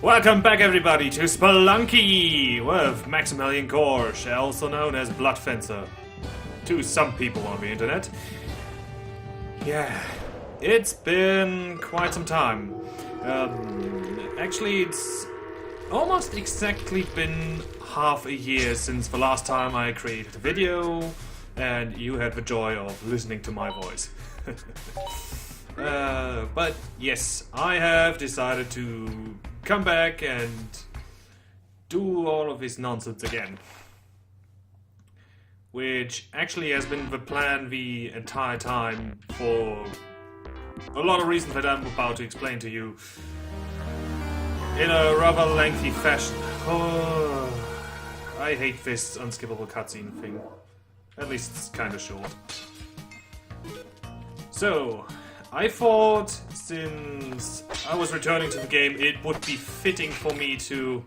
Welcome back everybody to Spelunky with Maximilian Korsch, also known as Blood Fencer to some people on the internet. Yeah, it's been quite some time. Actually, it's almost exactly been half a year since the last time I created a video and you had the joy of listening to my voice. But yes, I have decided to come back and do all of this nonsense again. Which actually has been the plan the entire time for a lot of reasons that I'm about to explain to you in a rather lengthy fashion. Oh, I hate this unskippable cutscene thing. At least it's kind of short. So, I thought since I was returning to the game, it would be fitting for me to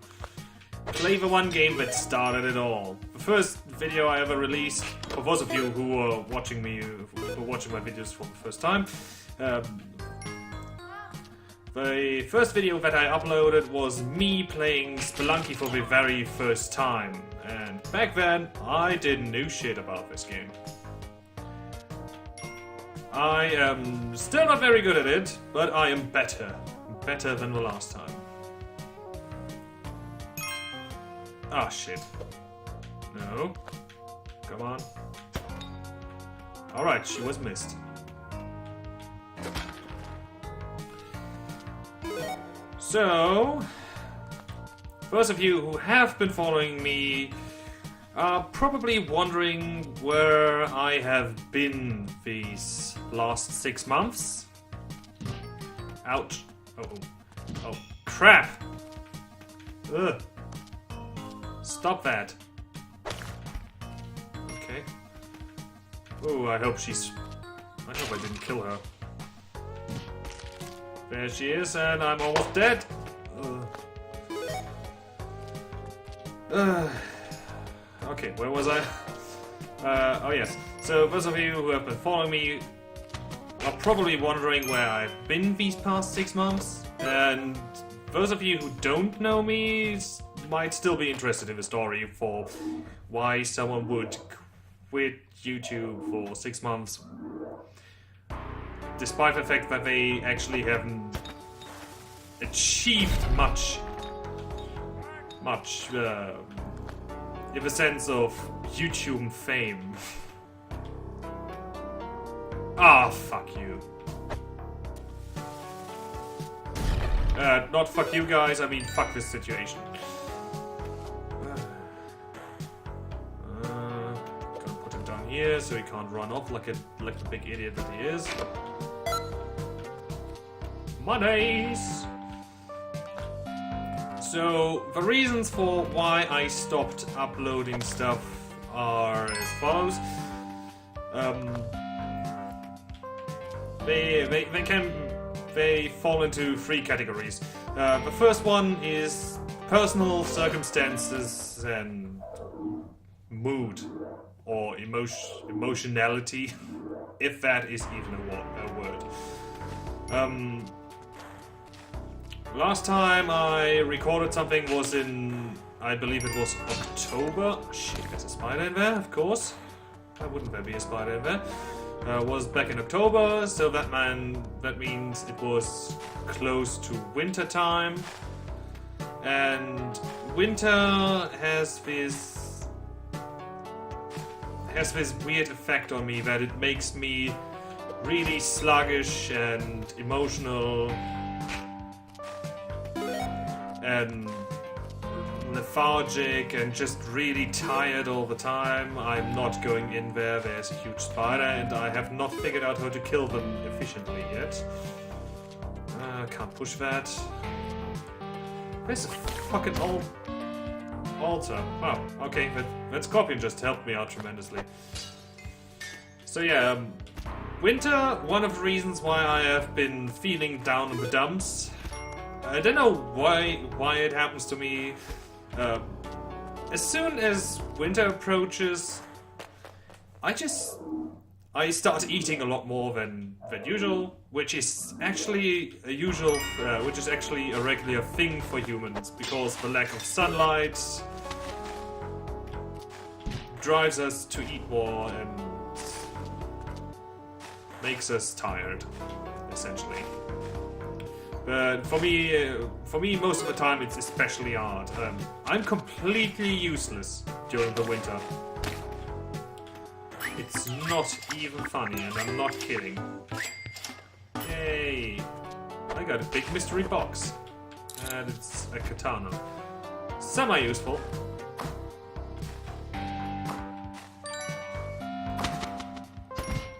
play the one game that started it all. The first video I ever released, for those of you who are watching my videos for the first time, the first video that I uploaded was me playing Spelunky for the very first time. And back then, I didn't know shit about this game. I am still not very good at it, but I am better. Better than the last time. Ah, shit. No. Come on. Alright, she was missed. So, those of you who have been following me are probably wondering where I have been these last 6 months. Ouch. Oh, crap! Ugh. Stop that. Okay. Oh, I hope I didn't kill her. There she is, and I'm almost dead. Okay, where was I? Oh yes. So those of you who have been following me are probably wondering where I've been these past 6 months, and those of you who don't know me might still be interested in the story for why someone would quit YouTube for 6 months, despite the fact that they actually haven't achieved much in the sense of YouTube fame. Ah, fuck you. Not fuck you guys, I mean fuck this situation. Gonna put him down here so he can't run off like the big idiot that he is. Monies! So, the reasons for why I stopped uploading stuff are as follows. They fall into 3 categories. The first one is personal circumstances and mood or emotionality, if that is even a word. Last time I recorded something was in, I believe it was October. Oh, shit, there's a spider in there, of course. Why wouldn't there be a spider in there? Was back in October, so that means it was close to winter time. And winter has this weird effect on me that it makes me really sluggish and emotional and lethargic and just really tired all the time. I'm not going in there, there's a huge spider and I have not figured out how to kill them efficiently yet. Can't push that. There's a fucking old altar. Oh, okay, that scorpion just helped me out tremendously. So yeah, winter, one of the reasons why I have been feeling down in the dumps. I don't know why it happens to me. As soon as winter approaches, I I start eating a lot more than usual, which is actually a regular thing for humans because the lack of sunlight drives us to eat more and makes us tired, essentially. But for me, most of the time it's especially hard. I'm completely useless during the winter. It's not even funny, and I'm not kidding. Yay! I got a big mystery box. And it's a katana. Semi-useful.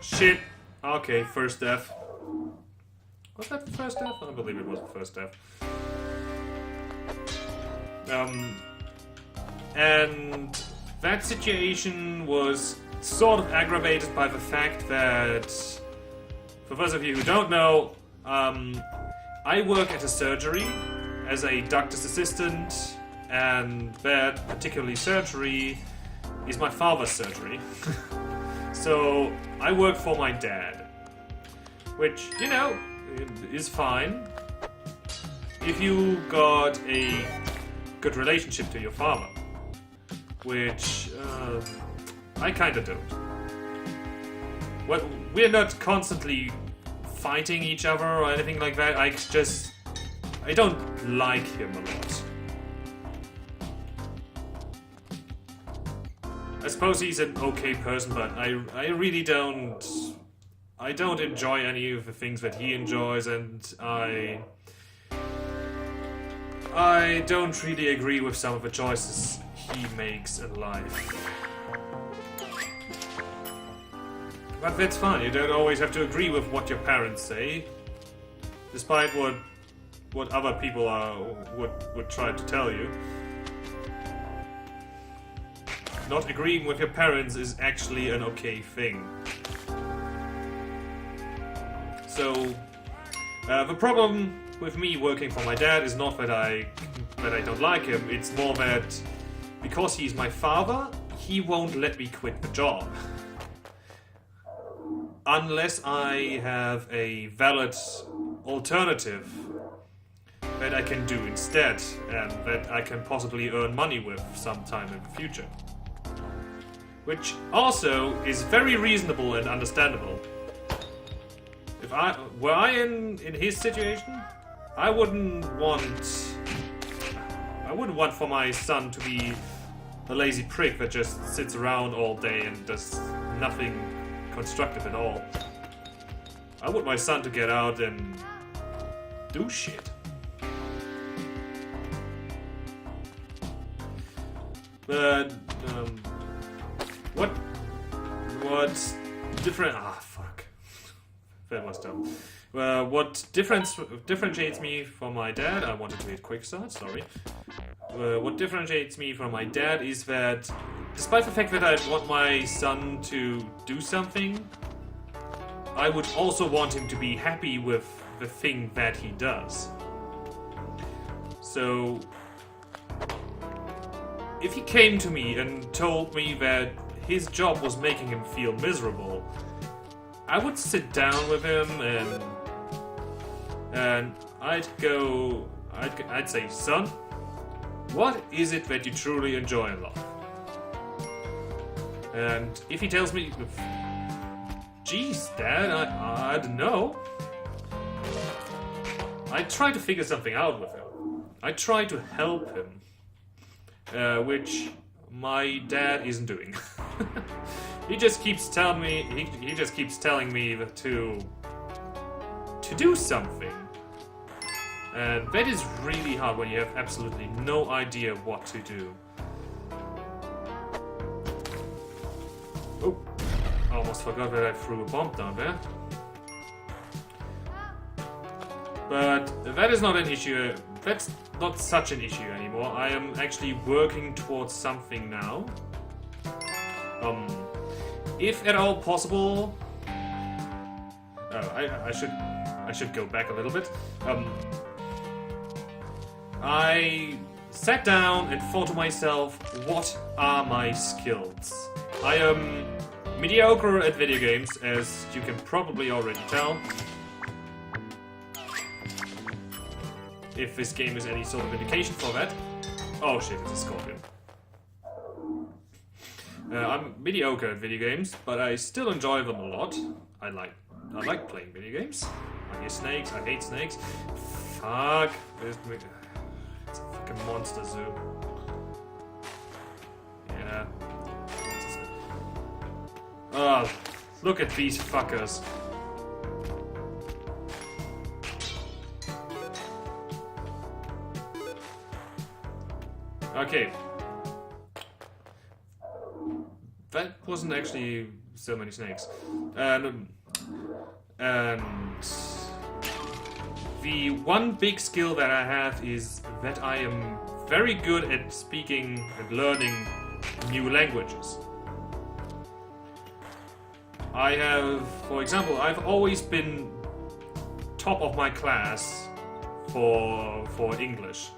Shit! Okay, first death. Was that the first death? I believe it was the first death. And that situation was sort of aggravated by the fact that, for those of you who don't know, I work at a surgery as a doctor's assistant, and that particularly surgery is my father's surgery. So I work for my dad, which, you know, is fine if you got a good relationship to your father, which I kinda don't. Well, we're not constantly fighting each other or anything like that. I don't like him a lot. I suppose he's an okay person, but I really don't. I don't enjoy any of the things that he enjoys, and I don't really agree with some of the choices he makes in life. But that's fine, you don't always have to agree with what your parents say, despite what other people would try to tell you. Not agreeing with your parents is actually an okay thing. So, the problem with me working for my dad is not that I don't like him, it's more that because he's my father, he won't let me quit the job. Unless I have a valid alternative that I can do instead, and that I can possibly earn money with sometime in the future. Which also is very reasonable and understandable. Were I in his situation, I wouldn't want for my son to be a lazy prick that just sits around all day and does nothing constructive at all. I want my son to get out and do shit. But what's different? Fuck. That was dumb. What differentiates me from my dad? I wanted to hit quick start. Sorry. What differentiates me from my dad is that, despite the fact that I want my son to do something, I would also want him to be happy with the thing that he does. So, if he came to me and told me that his job was making him feel miserable, I would sit down with him and I'd say, son, what is it that you truly enjoy in life? And if he tells me, geez, Dad, I don't know, I try to figure something out with him. I try to help him, which my dad isn't doing. He just keeps telling me to do something. And that is really hard when you have absolutely no idea what to do. Oh, I almost forgot that I threw a bomb down there. But that is not an issue. That's not such an issue anymore. I am actually working towards something now. If at all possible, I should go back a little bit. I sat down and thought to myself, what are my skills? I am mediocre at video games, as you can probably already tell. If this game is any sort of indication for that. Oh shit, it's a scorpion. I'm mediocre at video games, but I still enjoy them a lot. I like playing video games. I hear snakes, I hate snakes. Fuck. It's a fucking monster zoo. Yeah. Oh, look at these fuckers. Okay. That wasn't actually so many snakes. And the one big skill that I have is that I am very good at speaking and learning new languages. I have, for example, I've always been top of my class for English.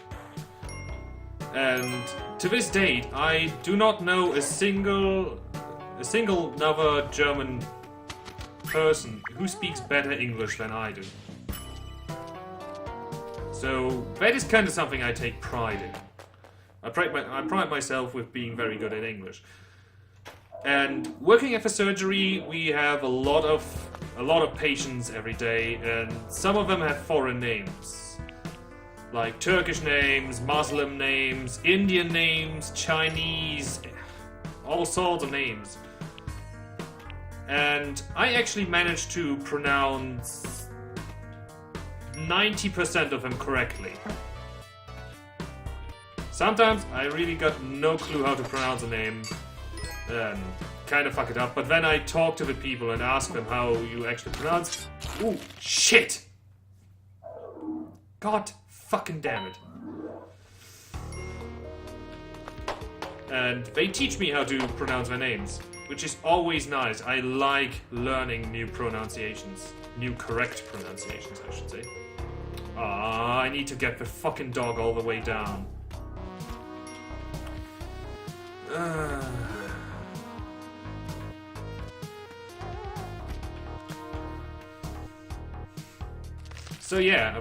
And to this date, I do not know a single other German person who speaks better English than I do. So that is kind of something I take pride in. I pride myself with being very good at English. And working at the surgery, we have a lot of patients every day, and some of them have foreign names. Like Turkish names, Muslim names, Indian names, Chinese, all sorts of names. And I actually managed to pronounce 90% of them correctly. Sometimes I really got no clue how to pronounce a name and kind of fuck it up, but then I talk to the people and ask them how you actually pronounce. Ooh, shit! God fucking damn it. And they teach me how to pronounce their names, which is always nice. I like learning new pronunciations. New correct pronunciations, I should say. Ah, I need to get the fucking dog all the way down. So yeah,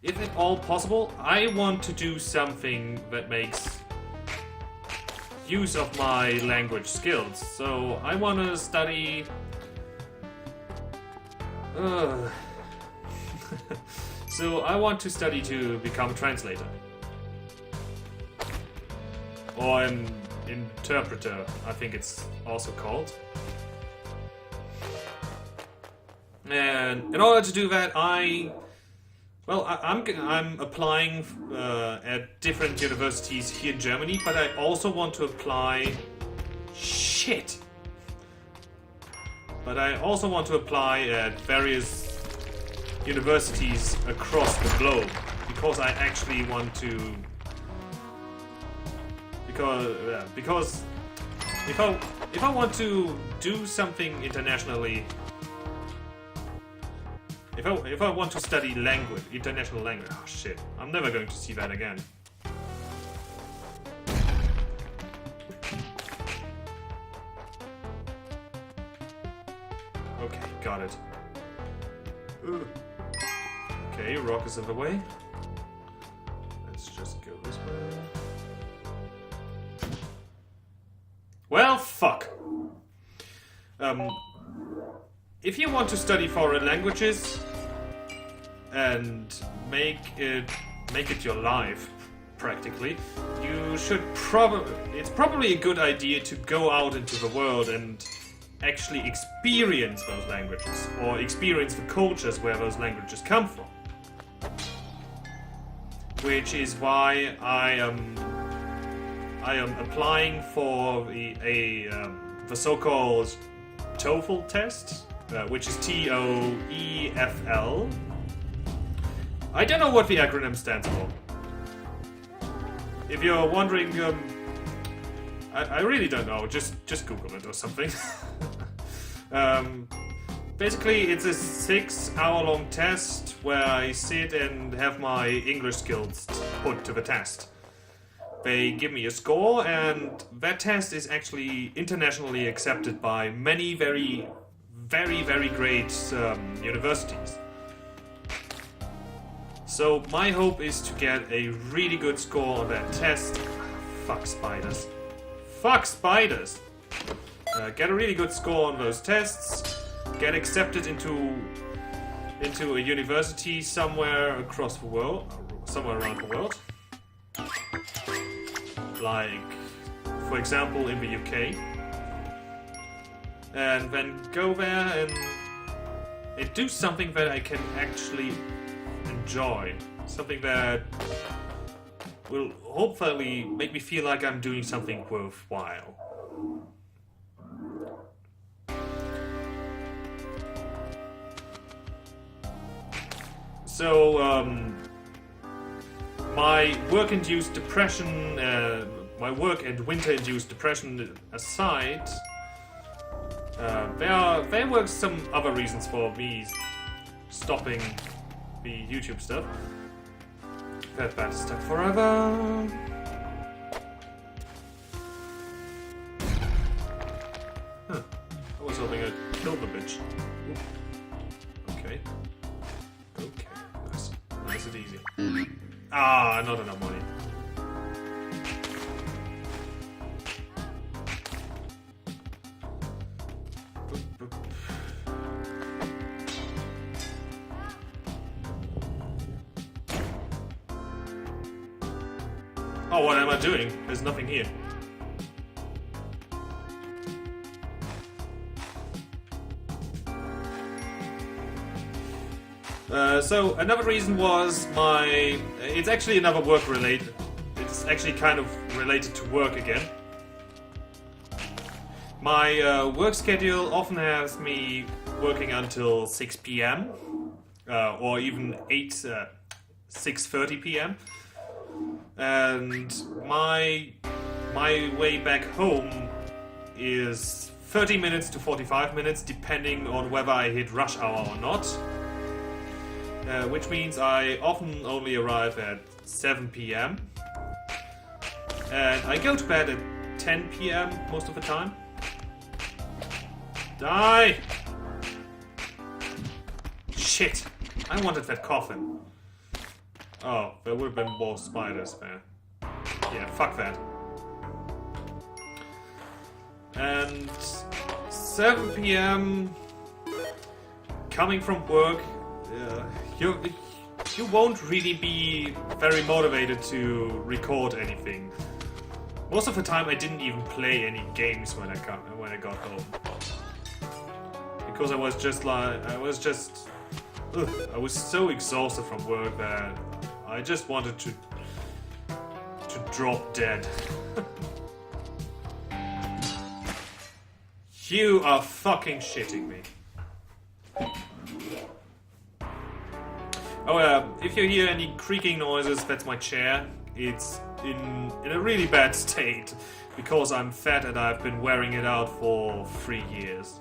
if at all possible, I want to do something that makes use of my language skills. So I want to study... So I want to study to become a translator. Or an interpreter, I think it's also called. And in order to do that, I'm applying at different universities here in Germany, but I also want to apply... Shit! But I also want to apply at various universities across the globe, because I actually want to... Because if I want to do something internationally, if I want to study language, international language, oh shit, I'm never going to see that again. Okay, got it. Okay, rock is in the way. Let's just go this way. Well, fuck. If you want to study foreign languages and make it your life, practically, you should it's probably a good idea to go out into the world and actually experience those languages, or experience the cultures where those languages come from. Which is why I am applying for the so-called TOEFL test, which is TOEFL. I don't know what the acronym stands for. If you're wondering, I really don't know. Just Google it or something. Basically, it's a 6-hour-long test where I sit and have my English skills put to the test. they give me a score, and that test is actually internationally accepted by many very great universities. So my hope is to get a really good score on that test. Fuck spiders. Fuck spiders! Get a really good score on those tests, get accepted into a university somewhere across the world, somewhere around the world. Like, for example, in the UK. And then go there and do something that I can actually enjoy. Something that will hopefully make me feel like I'm doing something worthwhile. So, my work-induced depression, my work and winter-induced depression aside, there were some other reasons for me stopping the YouTube stuff. That bat is stuck forever. Huh. I was hoping I'd kill the bitch. Ooh. Okay. Okay. Nice. Nice and easy. Ah, not enough money. Oh, what am I doing? There's nothing here. So another reason was it's actually another work related. It's actually kind of related to work again. My work schedule often has me working until 6 p.m. Or even 6:30 p.m. And my way back home is 30 minutes to 45 minutes, depending on whether I hit rush hour or not. Which means I often only arrive at 7 p.m. And I go to bed at 10 p.m. most of the time. Die! Shit! I wanted that coffin. Oh, there would have been more spiders there. Yeah, fuck that. And 7 p.m. coming from work, you won't really be very motivated to record anything. Most of the time, I didn't even play any games when I got home, because I was so exhausted from work that I just wanted to drop dead. You are fucking shitting me. Oh, if you hear any creaking noises, that's my chair. It's in a really bad state because I'm fat and I've been wearing it out for 3 years.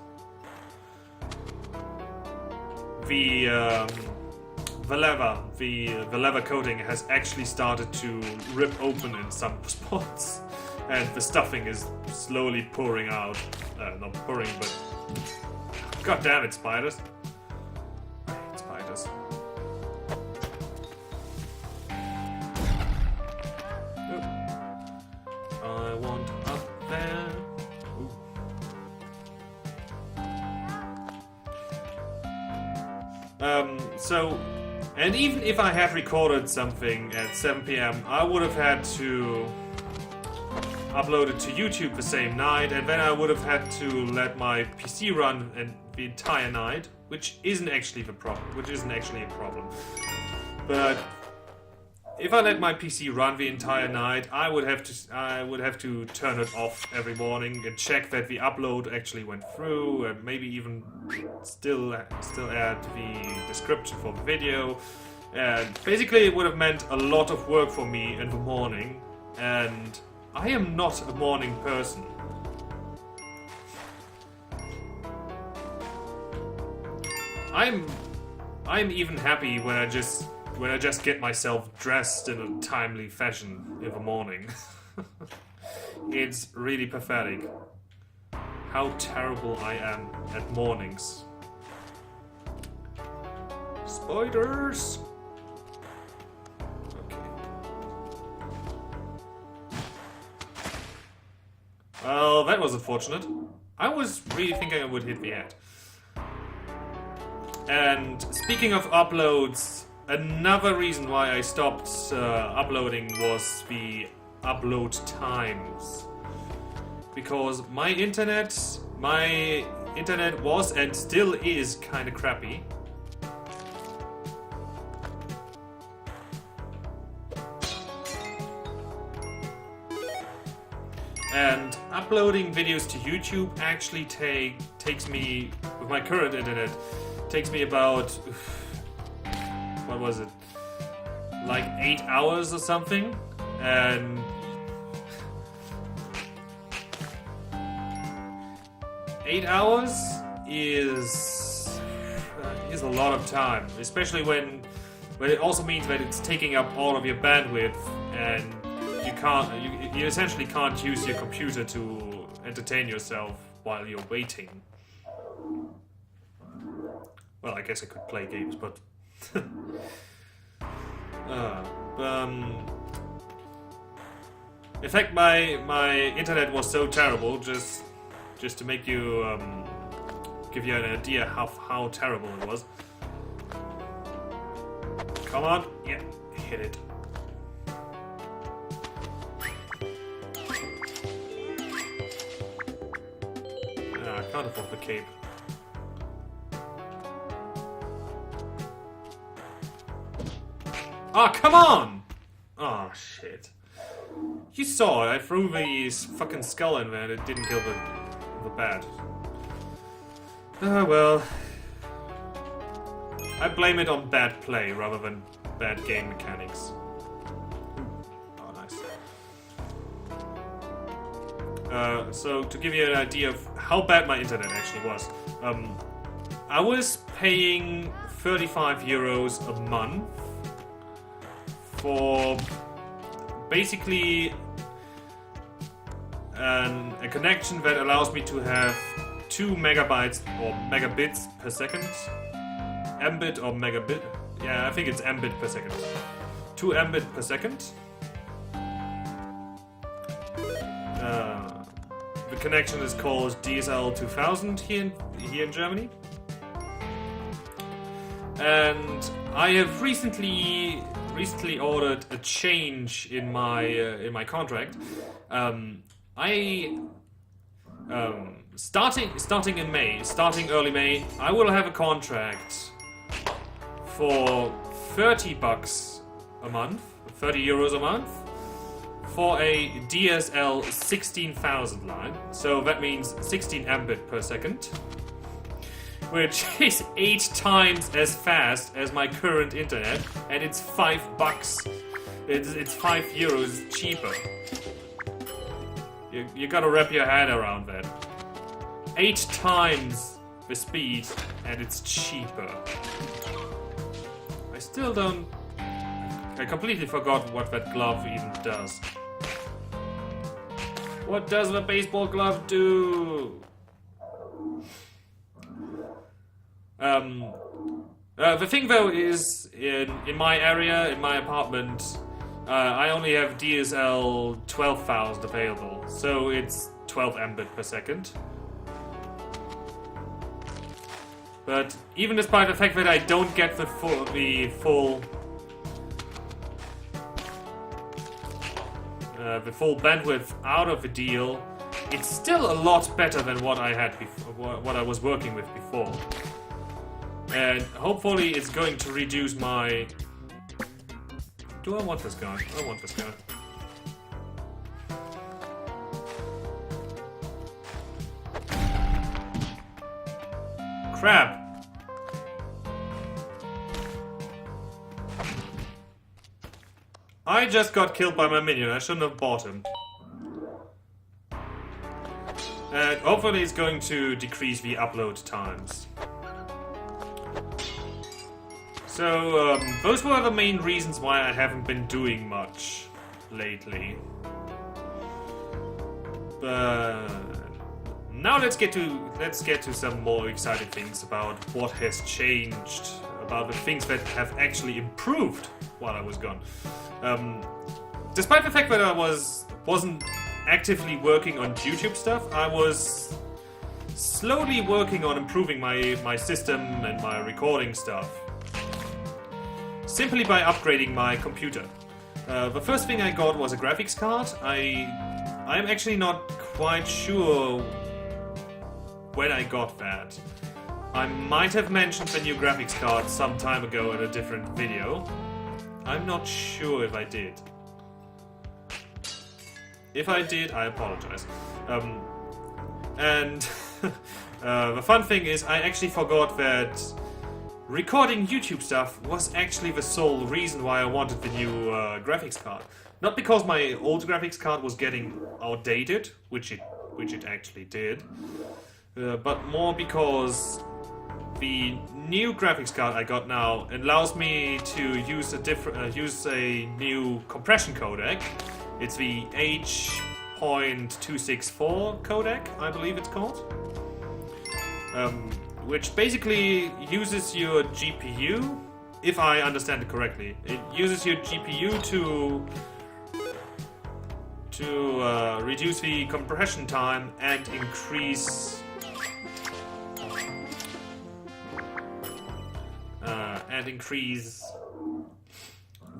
The leather coating has actually started to rip open in some spots, and the stuffing is slowly pouring out. Not pouring, but god damn it, spiders! I hate spiders. I want up there. So, and even if I had recorded something at 7 p.m., I would have had to upload it to YouTube the same night, and then I would have had to let my PC run the entire night, which isn't actually a problem. But if I let my PC run the entire night, I would have to turn it off every morning and check that the upload actually went through, and maybe even still add the description for the video. And basically, it would have meant a lot of work for me in the morning, and I am not a morning person. I'm even happy when I just when I just get myself dressed in a timely fashion in the morning. It's really pathetic how terrible I am at mornings. Spiders! Okay. Well, that was unfortunate. I was really thinking I would hit the head. And speaking of uploads, another reason why I stopped uploading was the upload times. Because my internet was and still is kind of crappy. And uploading videos to YouTube actually takes me, with my current internet, takes me about, what was it, like 8 hours or something, and 8 hours is a lot of time, especially when it also means that it's taking up all of your bandwidth, and you essentially can't use your computer to entertain yourself while you're waiting. Well, I guess I could play games, but in fact, my internet was so terrible. Just to make you give you an idea how terrible it was. Come on, yeah, hit it. I can't afford the cape. Oh, come on! Oh, shit. You saw it, I threw the fucking skull in there and it didn't kill the bat. Oh, well. I blame it on bad play rather than bad game mechanics. Oh, nice. So, to give you an idea of how bad my internet actually was, I was paying 35 euros a month for basically a connection that allows me to have 2 megabytes or megabits per second. Mbit or megabit? Yeah, I think it's Mbit per second. 2 Mbit per second. The connection is called DSL 2000 here in Germany. And I have recently ordered a change in my contract. Starting in May, early May, I will have a contract for 30 bucks a month, 30 euros a month, for a DSL 16,000 line. So that means 16 Mbit per second, which is 8 times as fast as my current internet, and it's 5 bucks. It's 5 euros cheaper. You gotta wrap your head around that. 8 times the speed, and it's cheaper. I still don't... I completely forgot what that glove even does. What does the baseball glove do? The thing though is, in my area, in my apartment, I only have DSL 12,000 available, so it's 12 Mbit per second. But even despite the fact that I don't get the full bandwidth out of the deal, it's still a lot better than what I had before, what I was working with before. And hopefully it's going to reduce my... Do I want this guy? I want this guy. Crap! I just got killed by my minion. I shouldn't have bought him. And hopefully it's going to decrease the upload times. So, those were the main reasons why I haven't been doing much lately. But now let's get to some more exciting things about what has changed, about the things that have actually improved while I was gone. Despite the fact that I wasn't actively working on YouTube stuff, I was slowly working on improving my system and my recording stuff. Simply by upgrading my computer. The first thing I got was a graphics card. I'm actually not quite sure when I got that. I might have mentioned the new graphics card some time ago in a different video. I'm not sure if I did. If I did, I apologize. And the fun thing is, I actually forgot that recording YouTube stuff was actually the sole reason why I wanted the new graphics card. Not because my old graphics card was getting outdated, which it actually did, but more because the new graphics card I got now allows me to use a new compression codec. It's the H.264 codec, I believe it's called. Which basically uses your GPU, if I understand it correctly. It uses your GPU to reduce the compression time and increase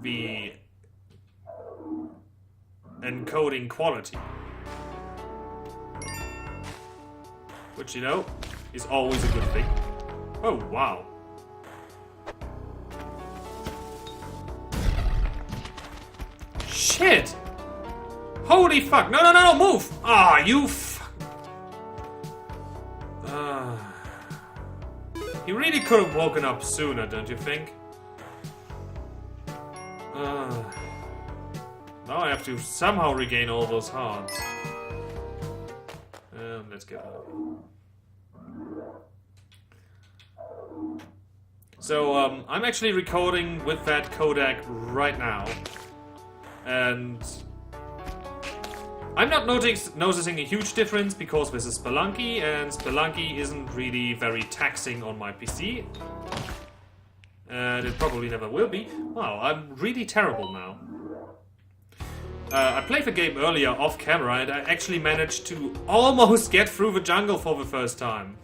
the encoding quality, which, you know, is always a good thing. Oh, wow. Shit! Holy fuck! No, no, no, no, move! Ah, you he really could have woken up sooner, don't you think? Now I have to somehow regain all those hearts. Let's get out. So, I'm actually recording with that codec right now. And I'm not noticing a huge difference because this is Spelunky, and Spelunky isn't really very taxing on my PC. And it probably never will be. Wow, I'm really terrible now. I played the game earlier off camera and I actually managed to almost get through the jungle for the first time.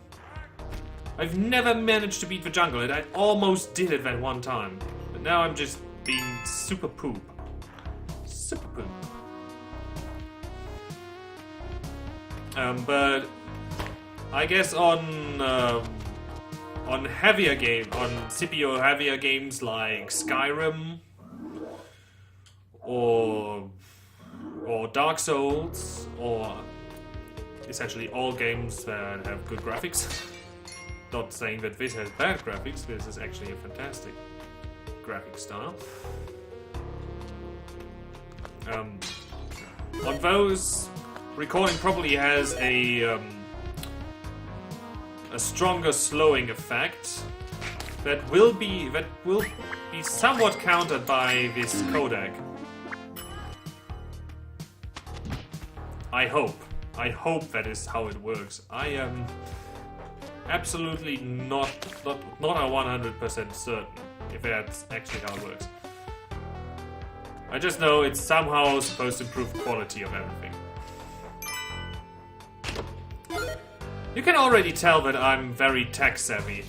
I've never managed to beat the jungle and I almost did it that one time. But now I'm just being super poop. Super poop. But I guess on heavier CPU heavier games like Skyrim or Dark Souls, or essentially all games that have good graphics. Not saying that this has bad graphics, this is actually a fantastic graphic style. On those, recording probably has a stronger slowing effect that will be somewhat countered by this codec. I hope that is how it works. I am absolutely not 100% certain if that's actually how it works. I just know it's somehow supposed to improve the quality of everything. You can already tell that I'm very tech savvy.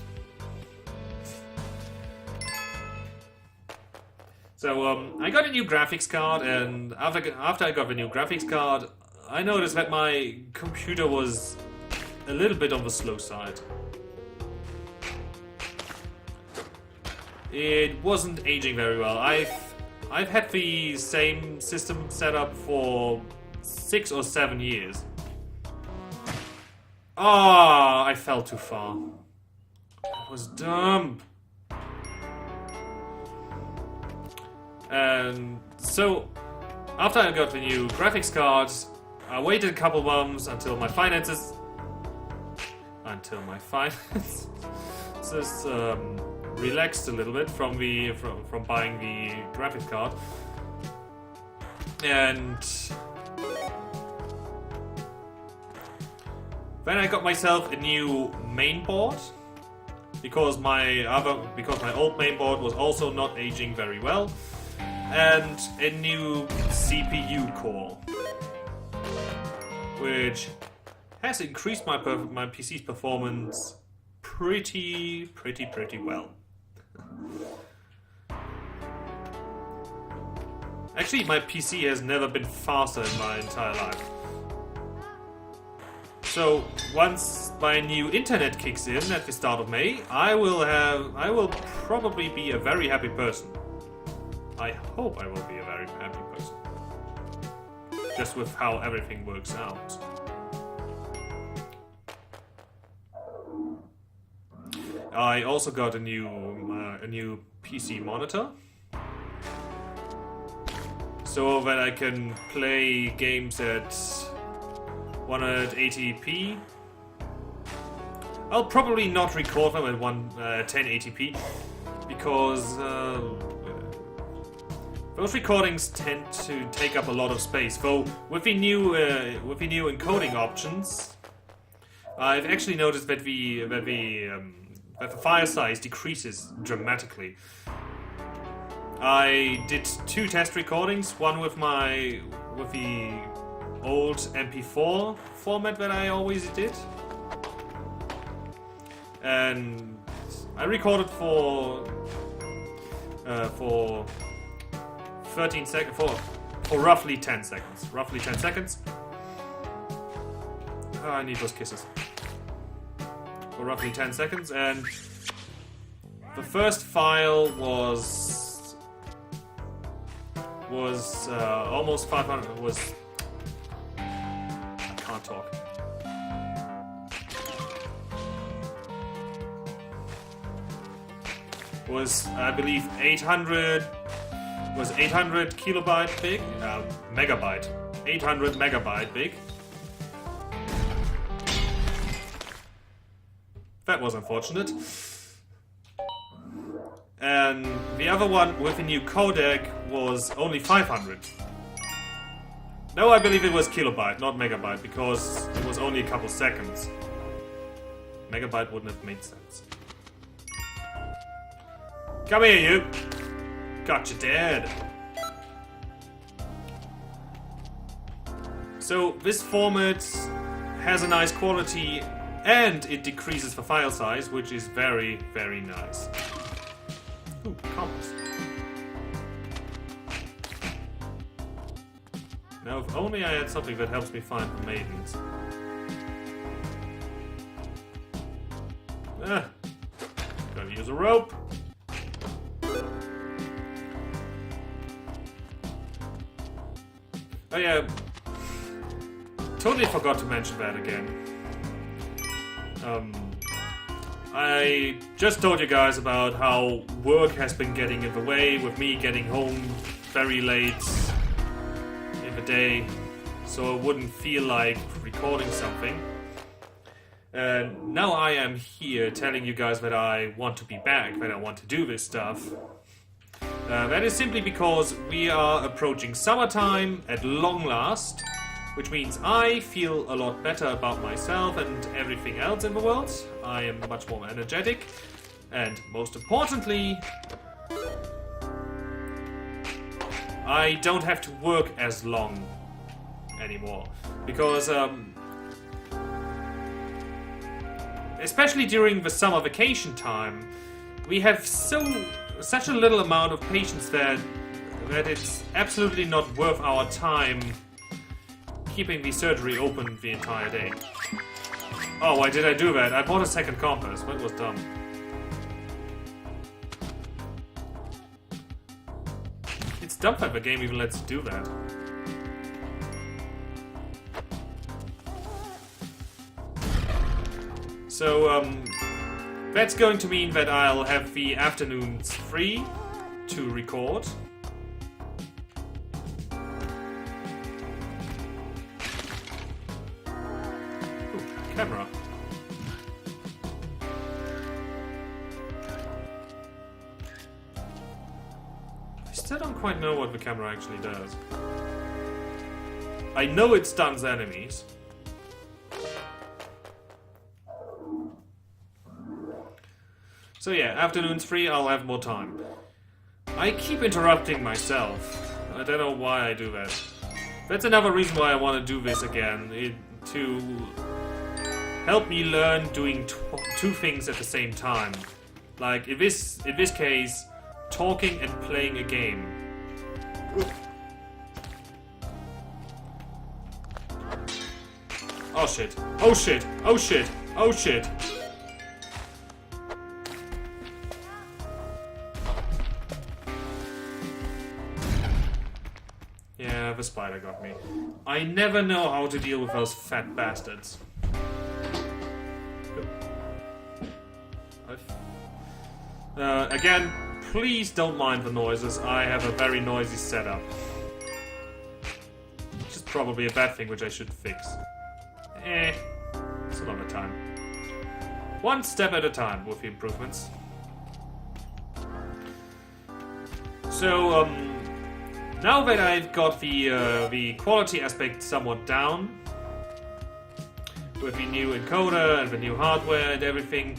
So I got a new graphics card, and after I got the new graphics card, I noticed that my computer was a little bit on the slow side. It wasn't aging very well. I've had the same system set up for 6 or 7 years. Ah, I fell too far. That was dumb. And so, after I got the new graphics card, I waited a couple months until my finances relaxed a little bit from buying the graphics card, and then I got myself a new mainboard because my old mainboard was also not aging very well, and a new CPU core, which has increased my PC's performance pretty well. Actually, my PC has never been faster in my entire life. So once my new internet kicks in at the start of May, I will probably be a very happy person. I hope I will be a very happy person. Just with how everything works out. I also got a new PC monitor, so that I can play games at 180p. I'll probably not record them at 1080p because those recordings tend to take up a lot of space. Though with the new encoding options, I've actually noticed that the file size decreases dramatically. I did 2 test recordings, one with the old MP4 format that I always did, and I recorded for 13 seconds, for roughly 10 seconds. Oh, I need those kisses. For roughly 10 seconds, and the first file was almost 500. I can't talk. Was, I believe, 800 kilobyte big, megabyte, 800 megabyte big. That was unfortunate. And the other one with a new codec was only 500. No, I believe it was kilobyte, not megabyte, because it was only a couple seconds. Megabyte wouldn't have made sense. Come here, you! Got you dead. So this format has a nice quality, and it decreases the file size, which is very, very nice. Ooh, compass. Now, if only I had something that helps me find the maidens. Gotta use a rope. Oh yeah, totally forgot to mention that again. I just told you guys about how work has been getting in the way, with me getting home very late in the day, so I wouldn't feel like recording something. And now I am here telling you guys that I want to be back, that I want to do this stuff. That is simply because we are approaching summertime at long last, which means I feel a lot better about myself and everything else in the world. I am much more energetic, and most importantly, I don't have to work as long anymore, because especially during the summer vacation time, we have such a little amount of patients that it's absolutely not worth our time keeping the surgery open the entire day. Oh, why did I do that? I bought a second compass. That was dumb. It's dumb that the game even lets you do that. So, that's going to mean that I'll have the afternoons free to record. Ooh, camera. still don't quite know what the camera actually does. I know it stuns enemies. So yeah, afternoon's free, I'll have more time. I keep interrupting myself. I don't know why I do that. That's another reason why I want to do this again. To help me learn doing two things at the same time. Like, in this case, talking and playing a game. Oh shit. Oh shit. Oh shit. Oh shit. Yeah, the spider got me. I never know how to deal with those fat bastards. Again, please don't mind the noises. I have a very noisy setup. Which is probably a bad thing, which I should fix. It's another time. One step at a time with the improvements. So, now that I've got the quality aspect somewhat down, with the new encoder and the new hardware and everything,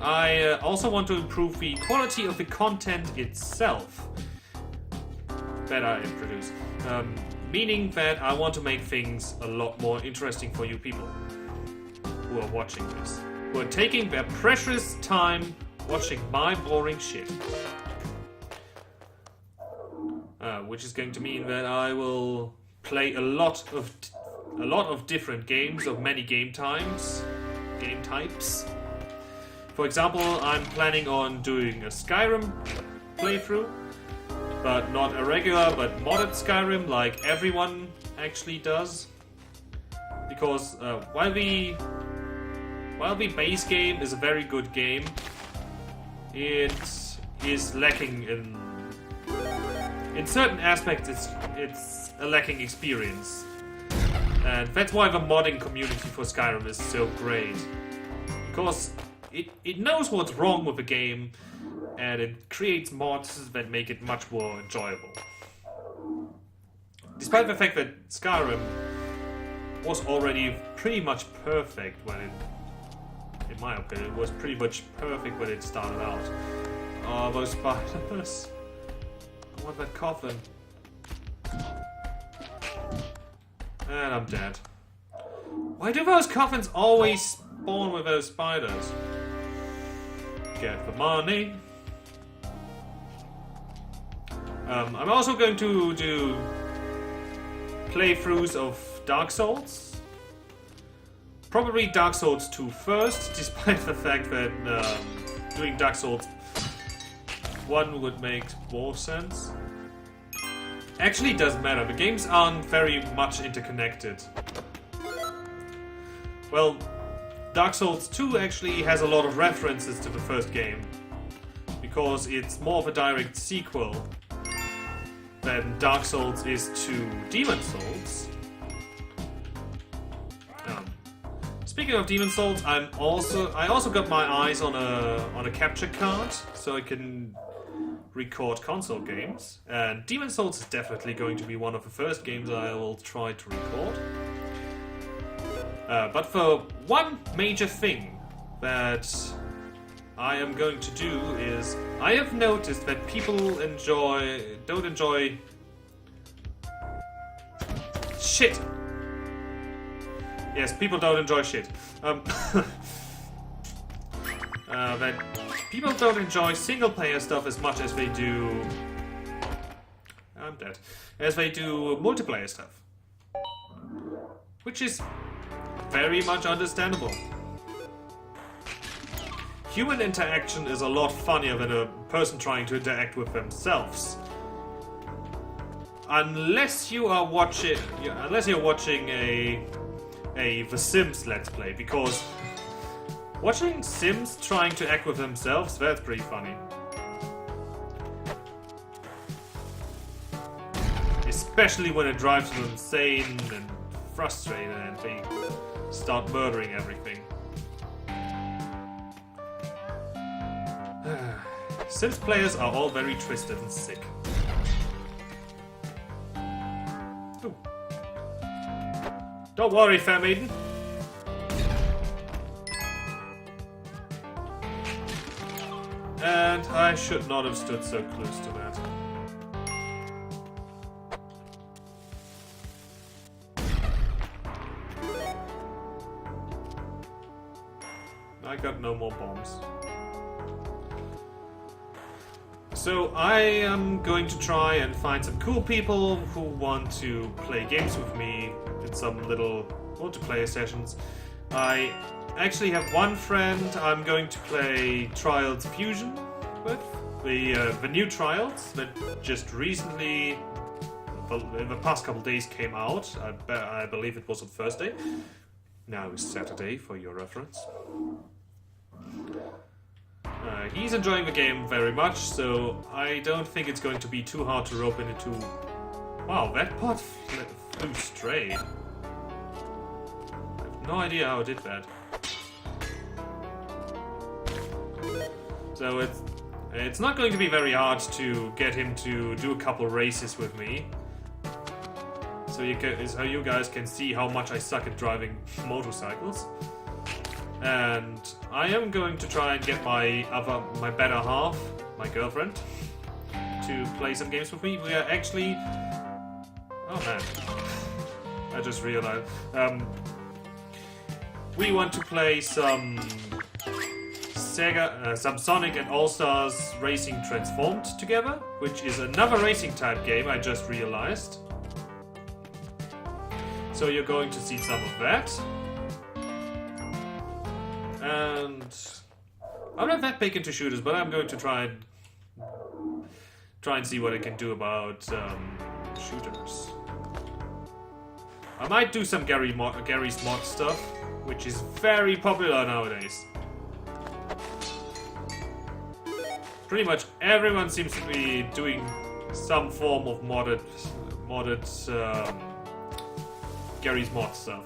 I also want to improve the quality of the content itself that I produce. Meaning that I want to make things a lot more interesting for you people who are watching this. Who are taking their precious time watching my boring shit. Which is going to mean that I will play a lot of different games of many game types. For example, I'm planning on doing a Skyrim playthrough, but not a regular, but modded Skyrim like everyone actually does. Because while the base game is a very good game, it is lacking in certain aspects. It's a lacking experience, and that's why the modding community for Skyrim is so great. Because it knows what's wrong with the game, and it creates mods that make it much more enjoyable. Despite the fact that Skyrim was already pretty much perfect when it, in my opinion, was pretty much perfect when it started out. Oh, those spiders. I want that coffin. And I'm dead. Why do those coffins always spawn with those spiders? Get the money. I'm also going to do playthroughs of Dark Souls. Probably Dark Souls 2 first, despite the fact that doing Dark Souls 1 would make more sense. Actually, it doesn't matter. The games aren't very much interconnected. Well, Dark Souls 2 actually has a lot of references to the first game, because it's more of a direct sequel than Dark Souls is to Demon Souls. Speaking of Demon Souls, I also got my eyes on a capture card, so I can record console games. And Demon Souls is definitely going to be one of the first games I will try to record. But for one major thing that I am going to do is, I have noticed that people don't enjoy shit. Yes, people don't enjoy shit. That people don't enjoy single-player stuff as much as they do. I'm dead. As they do multiplayer stuff, which is very much understandable. Human interaction is a lot funnier than a person trying to interact with themselves. Unless you're watching a The Sims Let's Play, because watching Sims trying to act with themselves, that's pretty funny. Especially when it drives them insane and frustrated and they start murdering everything. Sims players are all very twisted and sick. Ooh. Don't worry, Fair Maiden. And I should not have stood so close to that. I got no more bombs. So I am going to try and find some cool people who want to play games with me in some little multiplayer sessions. I actually have one friend I'm going to play Trials Fusion with. The new Trials that just recently, in the past couple days, came out. I believe it was on Thursday. Now it's Saturday for your reference. He's enjoying the game very much, so I don't think it's going to be too hard to rope into... Wow, that pot flew straight. I have no idea how it did that. So it's not going to be very hard to get him to do a couple races with me. So you guys can see how much I suck at driving motorcycles. And I am going to try and get my better half, my girlfriend, to play some games with me. We are actually... Oh man. I just realized. We want to play some some Sonic and All-Stars Racing Transformed together, which is another racing type game, I just realized. So you're going to see some of that. And I'm not that big into shooters, but I'm going to try and see what I can do about shooters. I might do some Gary's mod stuff, which is very popular nowadays. Pretty much everyone seems to be doing some form of modded Gary's mod stuff.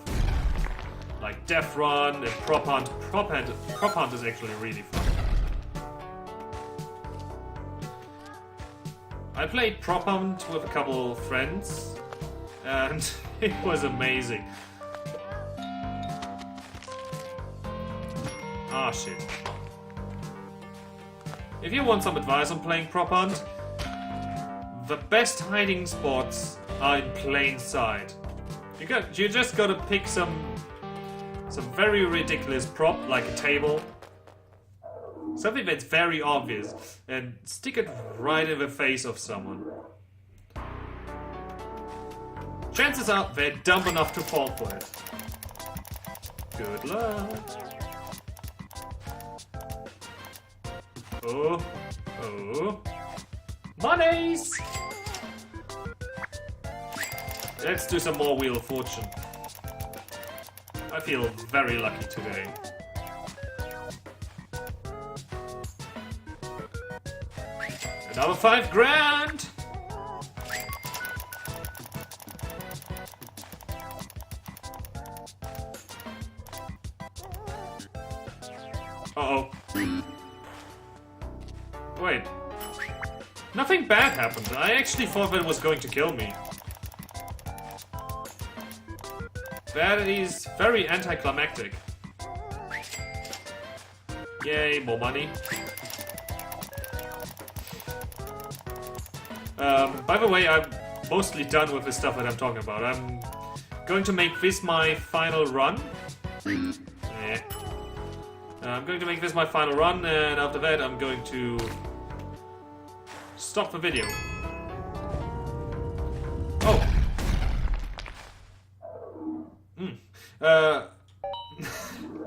Like Death Run and Prop Hunt. Prop Hunt is actually really fun. I played Prop Hunt with a couple of friends, and it was amazing. Ah, shit. If you want some advice on playing Prop Hunt, the best hiding spots are in plain sight. You just gotta pick some very ridiculous prop, like a table. Something that's very obvious, and stick it right in the face of someone. Chances are they're dumb enough to fall for it. Good luck. Oh. Monies! Let's do some more Wheel of Fortune. I feel very lucky today. Another 5 grand! Uh-oh. Wait. Nothing bad happened. I actually thought that it was going to kill me. That is very anticlimactic. Yay, more money. By the way, I'm mostly done with the stuff that I'm talking about. I'm going to make this my final run. I'm going to make this my final run, and after that I'm going to stop the video. Oh!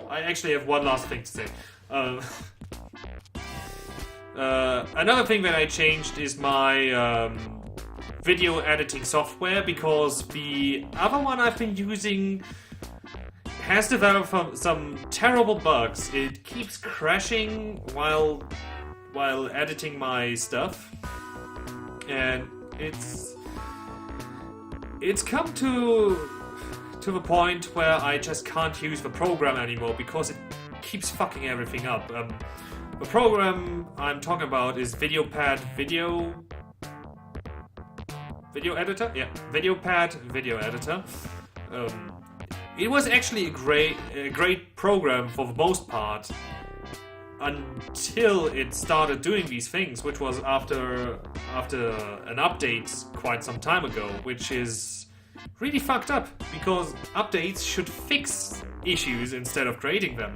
I actually have one last thing to say. Another thing that I changed is my video editing software, because the other one I've been using has developed some terrible bugs. It keeps crashing while editing my stuff, and it's come to the point where I just can't use the program anymore because it keeps fucking everything up. The program I'm talking about is VideoPad Video Editor? Yeah, VideoPad Video Editor. It was actually a great program for the most part until it started doing these things, which was after an update quite some time ago, which is really fucked up because updates should fix issues instead of creating them.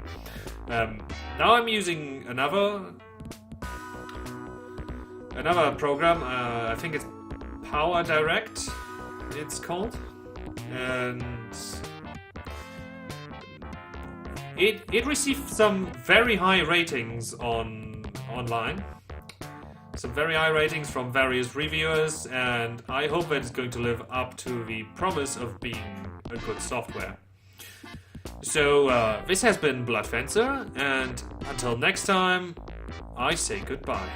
Now I'm using another program. I think it's Power Direct. It's called, and it received some very high ratings online. Some very high ratings from various reviewers, and I hope that it's going to live up to the promise of being a good software. So this has been Blood Fencer, and until next time, I say goodbye.